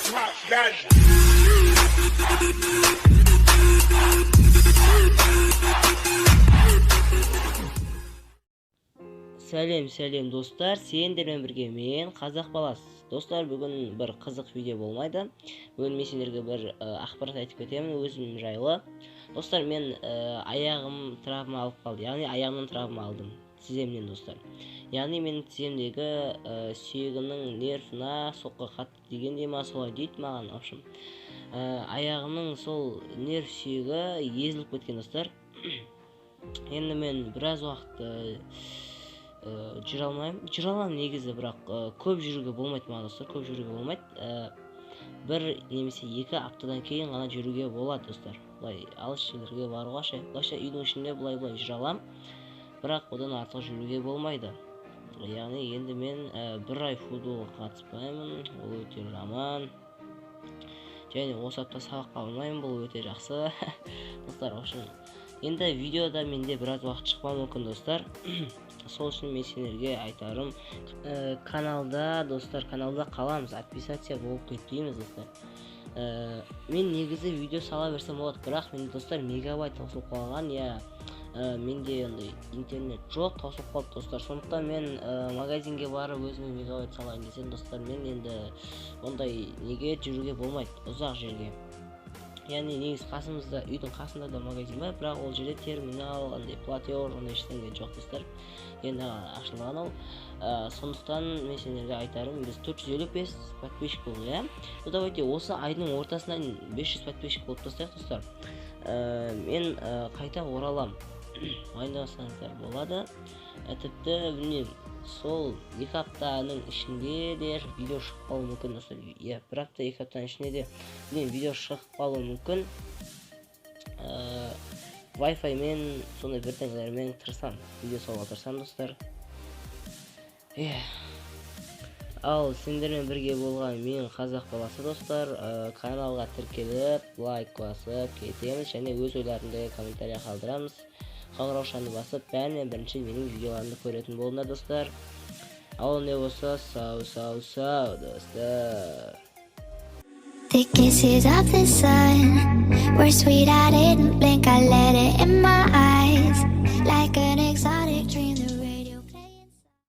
top gun. Сәлем достар, сендермен бірге мен қазақ баласы. Достар, бүгін бір қызық видео болмайды. Бүгін мен сендерге бір ақпарат айтып кетемін өзім жайлы. Достар, мен аяғым травма алып қалды. Яғни аяғымнан травма алдым тіземнен, достар. Яғни менің тіземдегі сүйегімнің нервына соққы қатты дегенде ма, солай дейді маған. В общем, аяғымның сол нерв сүйегі езіліп кеткен, достар. Енді мен біраз уақыт жүре аламын негізі, бірақ көп жүруге болмайды маған, достар. Көп жүруге болмайды. Бір немесе 2 аптадан кейін ғана жүруге болады, достар. Былай алыс жерлерге баруға былайша үйдің ішінде былай жүре аламын, бірақ одан артық жүруге болмайды. Яғни енді мен 1 ай футболға қатыспаймын, ол өте жаман. Және осы апта сабаққа бармаймын, бұл өте жақсы. Достар, общем, енді видеода менде біраз уақыт шықпауы мүмкін, достар. Сол үшін мен сендерге айтарым, каналда қаламыз, отписаться болып кетпейміз, достар. Мен негізі видео сала берсем болады, бірақ менде, достар, мегабайт таусылып қалған. Менде интернет жоқ, таусылып қалды, достар. Сондықтан мен магазинге барып өзіме мегабайт салайын десем, достар, мен енді ондай неге жүруге болмайды, ұзақ жерге. Яғни негіз қасымызда, үйдің қасында да магазин бар, бірақ ол жерде терминал, платеж, ештеңе жоқ, достар. Енді ашылған ол. Сондықтан мен сендерге айтарым, біз 455 подписчик болдық, давайте осы айдың ортасынан 500 подписчик болып тастайық, достар. Мен қайта оралам. Уайымдамасаңыздар болады. Тіпті білмеймін, сол 2 аптаның ішінде де видео шығып қалуы мүмкін, достар. 1 апта 2 аптаның ішінде де видео шығып қалуы мүмкін. Wi-Fi мен сондай бірдеңелермен тырысам, видео салуға тырысам, достар. Ал сендермен бірге болған мен қазақ баласы, достар. Каналға тіркеліп, лайк басып кетеміз, және өз ойларыңды комментария қалдырамыз. Қоңыраушаны басып, бәрінен бірінші менің видеоларымды көретін болыңдар, достар. Ал не болса, сау, достар. The kisses of the sun were sweet, I didn't blink, I let it in my eyes like an exotic